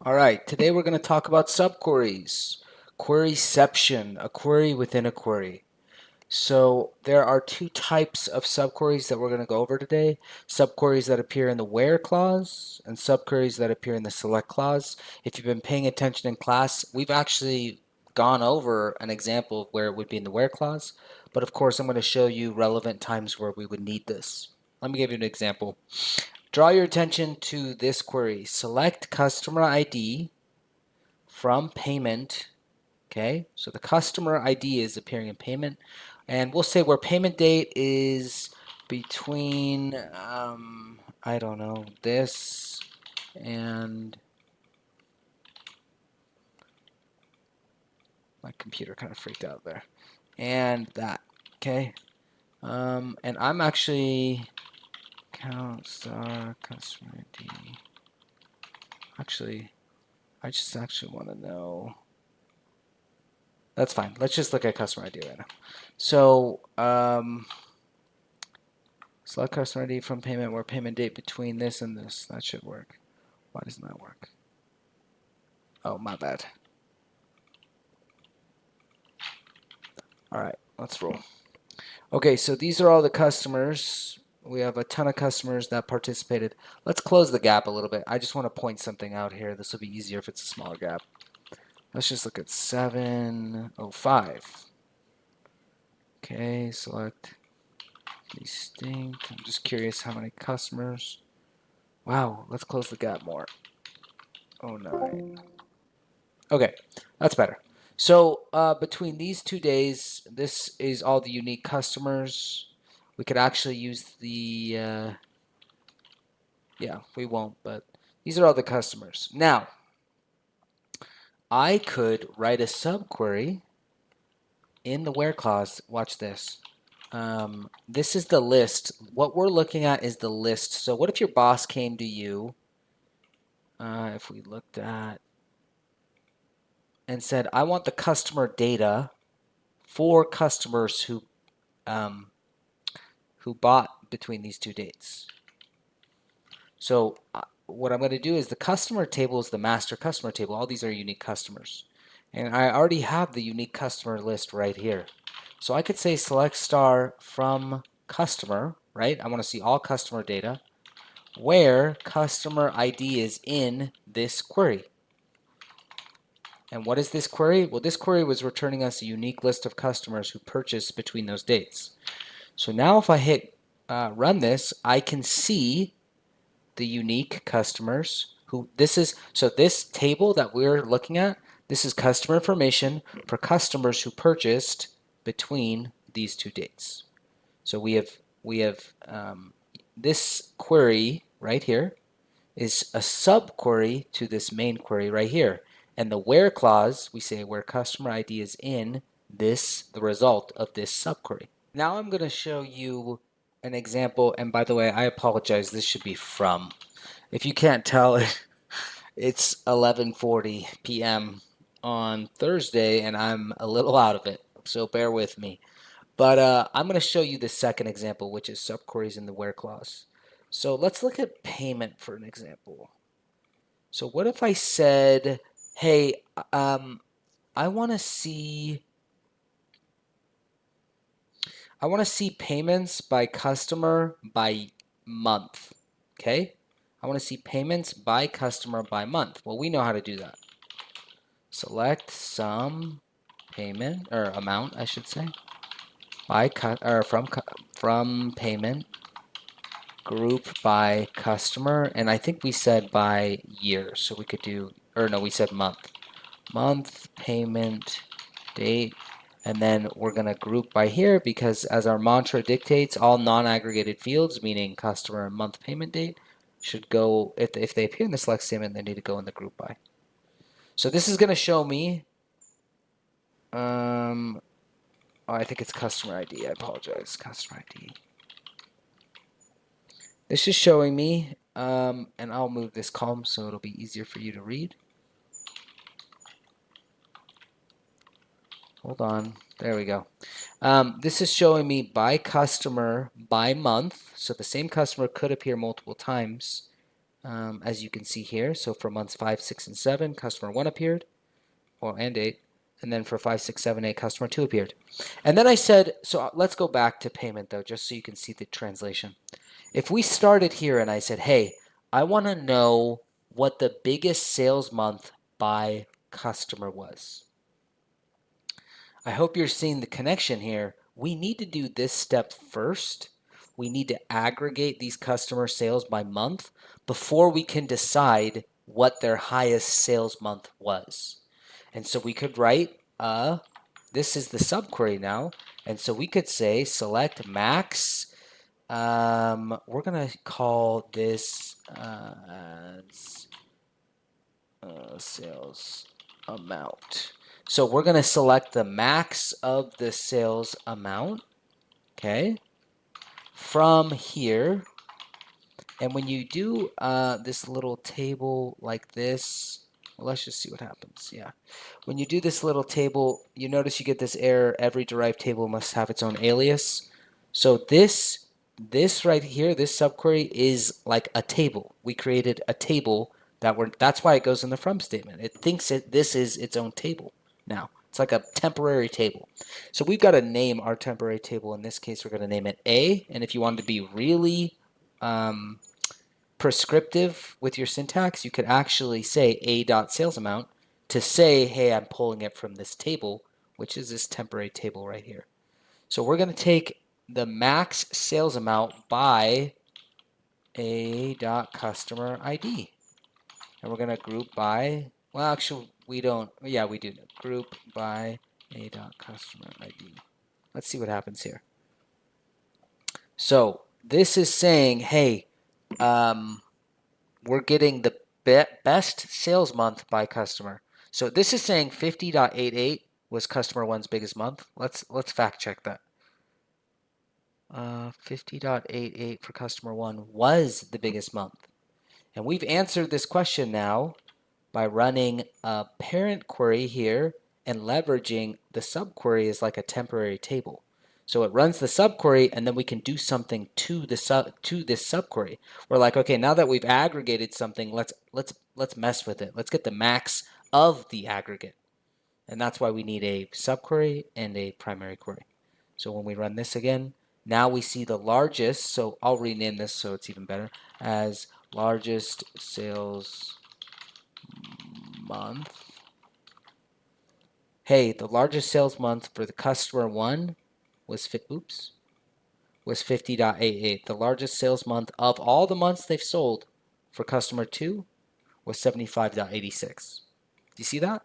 All right, today we're going to talk about subqueries, queryception, a query within a query. So there are two types of subqueries that we're going to go over today. Subqueries that appear in the where clause and subqueries that appear in the select clause. If you've been paying attention in class, we've actually gone over an example of where it would be in the where clause. But of course, I'm going to show you relevant times where we would need this. Let me give you an example. Draw your attention to this query. Select customer ID from payment. Okay, so the customer ID is appearing in payment, and we'll say where payment date is between, I don't know, this and my computer kind of freaked out there, and that. Okay, and I'm actually count star customer ID. Actually, I just actually want to know. That's fine. Let's just look at customer ID right now. So, select customer ID from payment where payment date between this and this. That should work. Why doesn't that work? Oh, my bad. All right, let's roll. Okay, so these are all the customers. We have a ton of customers that participated. Let's close the gap a little bit. I just want to point something out here. This will be easier if it's a smaller gap. Let's just look at 705. Okay, select distinct. I'm just curious how many customers. Wow, let's close the gap more. 09. Okay, that's better. So between these 2 days, this is all the unique customers. We could actually use the, yeah, we won't, but these are all the customers. Now, I could write a subquery in the where clause. Watch this. This is the list. What we're looking at is the list. So what if your boss came to you, if we looked at, and said, I want the customer data for customers who bought between these 2 dates. So what I'm going to do is the customer table is the master customer table. All these are unique customers. And I already have the unique customer list right here. So I could say select star from customer, right? I want to see all customer data where customer ID is in this query. And what is this query? Well, this query was returning us a unique list of customers who purchased between those dates. So now if I hit run this, I can see the unique customers who so this table that we're looking at, this is customer information for customers who purchased between these 2 dates. So we have this query right here is a subquery to this main query right here. And the where clause, we say where customer ID is in this, the result of this subquery. Now I'm going to show you an example, and by the way, I apologize, this should be from. If you can't tell, it's 11:40 p.m. on Thursday, and I'm a little out of it, so bear with me. But I'm going to show you the second example, which is subqueries in the where clause. So let's look at payment for an example. So what if I said, hey, I want to see payments by customer by month. Okay? I want to see payments by customer by month. Well, we know how to do that. Select sum payment, or amount, I should say, by from payment, group by customer, and I think we said by year, so we could do, or no, we said month. Month, payment, date, and then we're going to group by here because as our mantra dictates, all non-aggregated fields, meaning customer and month payment date, should go, if they appear in the select statement, they need to go in the group by. So this is going to show me, oh, I think it's customer ID. I apologize. Customer ID. This is showing me, and I'll move this column so it'll be easier for you to read. Hold on. There we go. This is showing me by customer by month. So the same customer could appear multiple times as you can see here. So for months 5, 6, and 7, customer 1 appeared, and 8. And then for 5, 6, 7, 8, customer 2 appeared. And then I said, so let's go back to payment though, just so you can see the translation. If we started here and I said, hey, I want to know what the biggest sales month by customer was. I hope you're seeing the connection here. We need to do this step first. We need to aggregate these customer sales by month before we can decide what their highest sales month was. And so we could write, this is the subquery now. And so we could say select max. We're going to call this as sales amount. So we're going to select the max of the sales amount, okay, from here. And when you do this little table like this, well, let's just see what happens. Yeah. When you do this little table, you notice you get this error, every derived table must have its own alias. So this right here, this subquery is like a table. We created a table that's why it goes in the from statement. It thinks this is its own table now. It's like a temporary table. So we've got to name our temporary table. In this case, we're going to name it A. And if you wanted to be really prescriptive with your syntax, you could actually say a.salesamount to say, hey, I'm pulling it from this table, which is this temporary table right here. So we're going to take the max sales amount by a.customer ID. And we're going to group by, well, actually, we don't, yeah, we do. Group by a.customer ID. Let's see what happens here. So this is saying, hey, we're getting the best sales month by customer. So this is saying 50.88 was customer 1's biggest month. Let's fact check that. 50.88 for customer 1 was the biggest month. And we've answered this question now by running a parent query here and leveraging the subquery as like a temporary table. So it runs the subquery, and then we can do something to this subquery. We're like, okay, now that we've aggregated something, let's mess with it. Let's get the max of the aggregate, and that's why we need a subquery and a primary query. So when we run this again, now we see the largest. So I'll rename this so it's even better as largest sales month. Hey, the largest sales month for the customer 1 was was 50.88. The largest sales month of all the months they've sold for customer 2 was 75.86. Do you see that?